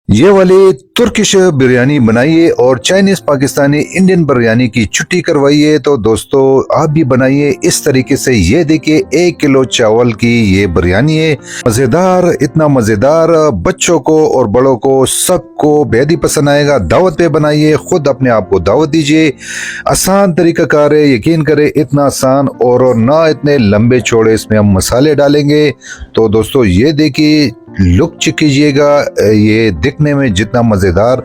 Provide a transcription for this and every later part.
ये वाली तुर्किश बिरयानी बनाइए और चाइनीज पाकिस्तानी इंडियन बिरयानी की छुट्टी करवाइए। तो दोस्तों आप भी बनाइए इस तरीके से। ये देखिए 1 किलो चावल की ये बिरयानी है। मजेदार, इतना मजेदार, बच्चों को और बड़ों को सबको बेहद ही पसंद आएगा। दावत पे बनाइए, खुद अपने आप को दावत दीजिए। आसान तरीका कार है, यकीन करें इतना आसान और ना इतने लंबे चौड़े इसमें हम मसाले डालेंगे। तो दोस्तों ये देखिए, लुक चेक कीजिएगा। ये दिखने में जितना मजेदार,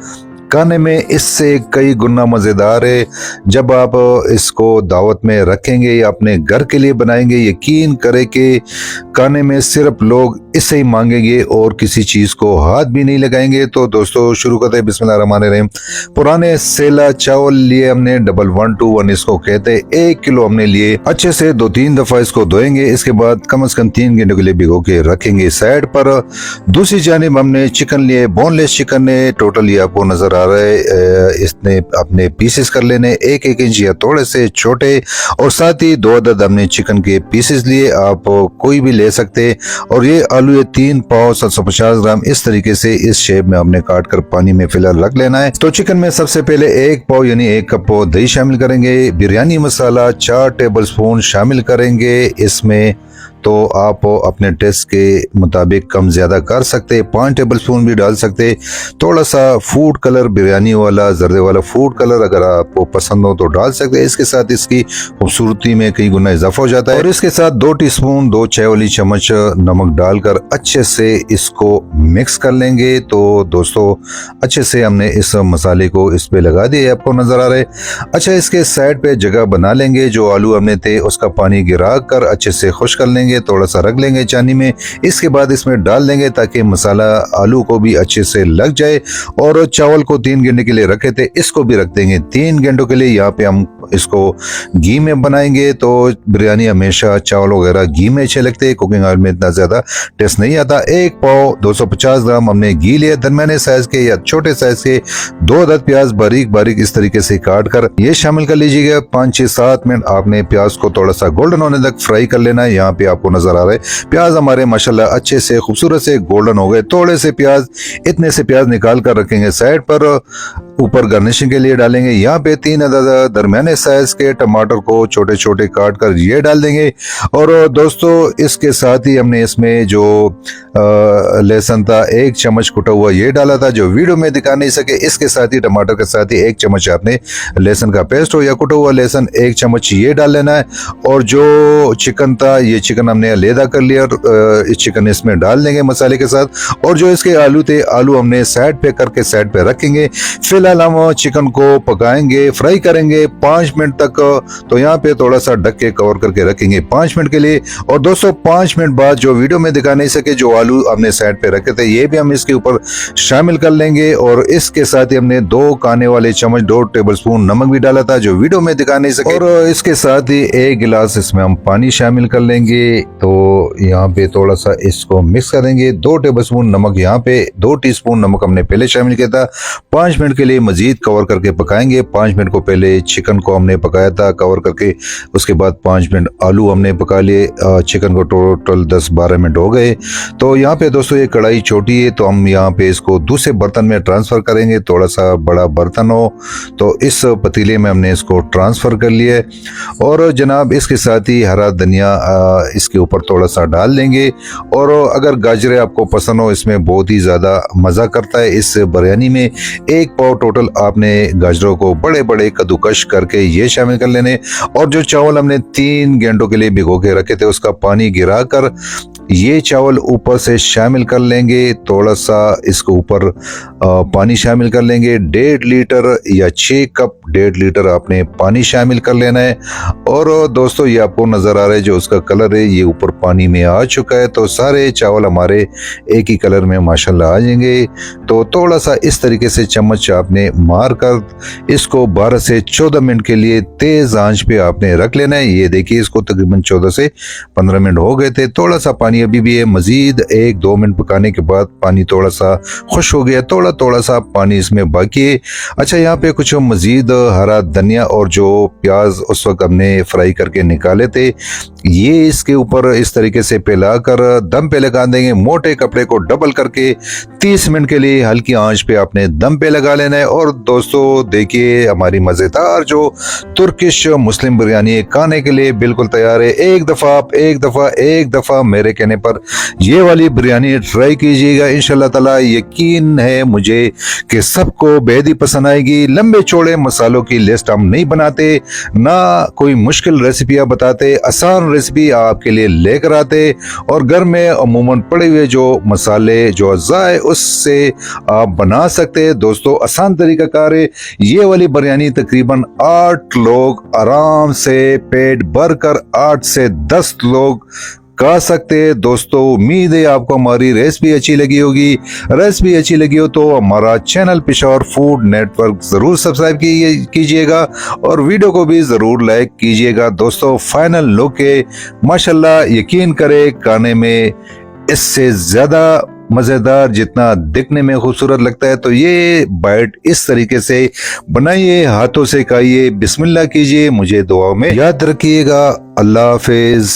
खाने में इससे कई गुना मजेदार है। जब आप इसको दावत में रखेंगे या अपने घर के लिए बनाएंगे, यकीन करें कि खाने में सिर्फ लोग इसे ही मांगेंगे और किसी चीज को हाथ भी नहीं लगाएंगे। तो दोस्तों शुरू करते हैं, बिस्मिल्लाहिर्रहमानिर्रहीम। पुराने सेला चावल लिए हमने, 1121 इसको कहते हैं। 1 किलो हमने लिए, अच्छे से 2-3 दफा इसको धोएंगे। इसके बाद कम से कम 3 घंटे के लिए भिगो के रखेंगे साइड पर। दूसरी जानिब हमने चिकन लिए, बोनलेस चिकन है। टोटल ये आपको नजर आ रहा है। इसने अपने पीसेस कर लेने 1-1 इंच या थोड़े से छोटे, और साथ ही 2 अदद हमने चिकन के पीसेस लिए, आप कोई भी ले सकते। और ये आलू 3 पाव 750 ग्राम इस तरीके से इस शेप में हमने काट कर पानी में फिलहाल रख लेना है। तो चिकन में सबसे पहले 1 पाव यानी 1 कप दही शामिल करेंगे। बिरयानी मसाला 4 टेबल स्पून शामिल करेंगे इसमें। तो आप अपने टेस्ट के मुताबिक कम ज्यादा कर सकते, 5 टेबल स्पून भी डाल सकते। थोड़ा सा फूड कलर, बिरयानी वाला जर्दे वाला फूड कलर अगर आपको पसंद हो तो डाल सकते हैं। इसके साथ इसकी खूबसूरती में कई गुना इजाफा हो जाता है। और इसके साथ 2 टीस्पून 2 चाय वाली चम्मच नमक डालकर अच्छे से इसको मिक्स कर लेंगे। तो दोस्तों अच्छे से हमने इस मसाले को इस पे लगा दिया, आपको नजर आ रहा है। अच्छा, इसके साइड पे जगह बना लेंगे। जो आलू हमने थे उसका पानी गिरा कर अच्छे से खुश कर लेंगे, थोड़ा सा रख लेंगे चानी में। इसके बाद इसमें डाल देंगे ताकि मसाला आलू को भी अच्छे से लग जाए। और चावल को 3 घंटे के लिए रखे थे, इसको भी रख देंगे 3 घंटों के लिए। यहाँ पे हम इसको घी में बनाएंगे। तो बिरयानी हमेशा चावल वगैरह घी में अच्छे लगते हैं, कुकिंग ऑयल में इतना ज्यादा टेस्ट नहीं आता। 1 पाव 250 ग्राम हमने घी लिया, दरमियाने साइज के या छोटे साइज के। 2 अदद प्याज बारीक बारीक इस तरीके से काट कर ये शामिल कर लीजिएगा। 5-6-7 मिनट आपने प्याज को थोड़ा सा गोल्डन होने तक फ्राई कर लेना है। यहाँ पे आपको नजर आ रहा है प्याज हमारे माशाल्लाह अच्छे से खूबसूरत से गोल्डन हो गए। थोड़े से प्याज, इतने से प्याज निकाल कर रखेंगे साइड पर। ऊपर गार्निशिंग के लिए डालेंगे यहाँ पे 3 अदद दरमियाने साइज के टमाटर को छोटे छोटे काट कर ये डाल देंगे। और दोस्तों इसके साथ ही हमने इसमें जो लहसुन था 1 चम्मच कुटा हुआ ये डाला था, जो वीडियो में दिखा नहीं सके। इसके साथ ही टमाटर के साथ ही 1 चम्मच आपने लहसुन का पेस्ट हो या कुटा हुआ लहसुन 1 चम्मच ये डाल लेना है। और जो चिकन था, ये चिकन हमने अलहदा कर लिया, इस चिकन इसमें डाल देंगे मसाले के साथ। और जो इसके आलू थे, आलू हमने साइड पे करके साइड पे रखेंगे। फिलहाल हम चिकन को पकाएंगे, फ्राई करेंगे 5 मिनट तक। तो यहाँ पे थोड़ा सा ढक के कवर करके रखेंगे 5 मिनट के लिए। और दोस्तों 5 मिनट बाद जो वीडियो में दिखा नहीं सके, जो आलू हमने साइड पे रखे थे, ये भी हम इसके ऊपर शामिल कर लेंगे। और इसके साथ ही हमने 2 खाने वाले चम्मच 2 टेबल स्पून नमक भी डाला था, जो वीडियो में दिखा नहीं सके। और इसके साथ ही 1 गिलास इसमें हम पानी शामिल कर लेंगे। तो यहाँ पे थोड़ा सा इसको मिक्स करेंगे। 2 टेबल स्पून नमक, यहाँ पे 2 टीस्पून नमक हमने पहले शामिल किया था। 5 मिनट के लिए मजीद कवर करके पकाएंगे। 5 मिनट को पहले चिकन को हमने पकाया था कवर करके, उसके बाद 5 मिनट आलू हमने पका लिए। चिकन को टोटल 10-12 मिनट हो गए। तो यहाँ पे दोस्तों ये कढ़ाई छोटी है, तो हम यहाँ पे इसको दूसरे बर्तन में ट्रांसफर करेंगे। थोड़ा सा बड़ा बर्तन हो तो इस पतीले में हमने इसको ट्रांसफर कर लिया। और जनाब इसके साथ ही हरा धनिया इसके ऊपर थोड़ा सा डाल देंगे। और अगर गाजरें आपको पसंद हो, इसमें बहुत ही ज्यादा मजा करता है इस बिरयानी में। 1 पाव टोटल आपने गाजरों को बड़े बड़े कद्दूकश करके ये शामिल कर लेने। और जो चावल हमने 3 घंटों के लिए भिगो के रखे थे, उसका पानी गिरा कर ये चावल ऊपर से शामिल कर लेंगे। थोड़ा सा इसके ऊपर पानी शामिल कर लेंगे। 1.5 लीटर या 6 कप 1.5 लीटर आपने पानी शामिल कर लेना है। और दोस्तों ये आपको नजर आ रहा है, जो उसका कलर है ये ऊपर पानी में आ चुका है। तो सारे चावल हमारे एक ही कलर में माशाल्लाह आ जाएंगे। तो थोड़ा सा इस तरीके से चम्मच आपने मार कर इसको 12 से 14 मिनट के लिए तेज आंच पे आपने रख लेना है। ये देखिए इसको तकरीबन 14 से 15 मिनट हो गए थे। थोड़ा सा पानी अभी भी है, मजीद 1-2 मिनट पकाने के बाद पानी थोड़ा सा खुश हो गया, थोड़ा सा पानी इसमें बाकी है। अच्छा, यहाँ पे कुछ मजीद हरा धनिया और जो प्याज उस वक्त हमने फ्राई करके निकाले थे, ये इसके ऊपर इस तरीके से फैलाकर दम पे लगा देंगे। मोटे कपड़े को डबल करके 30 मिनट के लिए हल्की आंच पे आपने दम पे लगा लेना है। और दोस्तों देखिए हमारी मजेदार जो तुर्किश मुस्लिम बिरयानी खाने के लिए बिल्कुल तैयार है। एक दफा मेरे कहने पर ये वाली बिरयानी ट्राई कीजिएगा, इंशाल्लाह ताला यकीन है मुझे कि सबको बेहद ही पसंद आएगी। लंबे चौड़े मसालों की लिस्ट हम नहीं बनाते, ना कोई मुश्किल रेसिपियां बताते, आसान रेसिपी आपके लिए लेकर आते और घर में अमूमन पड़े हुए जो मसाले जो अज्जा है उससे आप बना सकते हैं। दोस्तों आसान तरीका कार है। ये वाली बिरयानी तकरीबन 8 लोग आराम से पेट भरकर 8 से 10 लोग खा सकते हैं। दोस्तों उम्मीद है आपको हमारी रेसिपी अच्छी लगी होगी। रेसिपी अच्छी लगी हो तो हमारा चैनल पेशावर फूड नेटवर्क जरूर सब्सक्राइब कीजिएगा और वीडियो को भी जरूर लाइक कीजिएगा। दोस्तों फाइनल लुक है, माशाल्लाह यकीन करे खाने में इससे ज्यादा मजेदार जितना दिखने में खूबसूरत लगता है। तो ये बाइट इस तरीके से बनाइए, हाथों से खाइए, बिस्मिल्लाह कीजिए, मुझे दुआ में याद रखिएगा। अल्लाह हाफिज।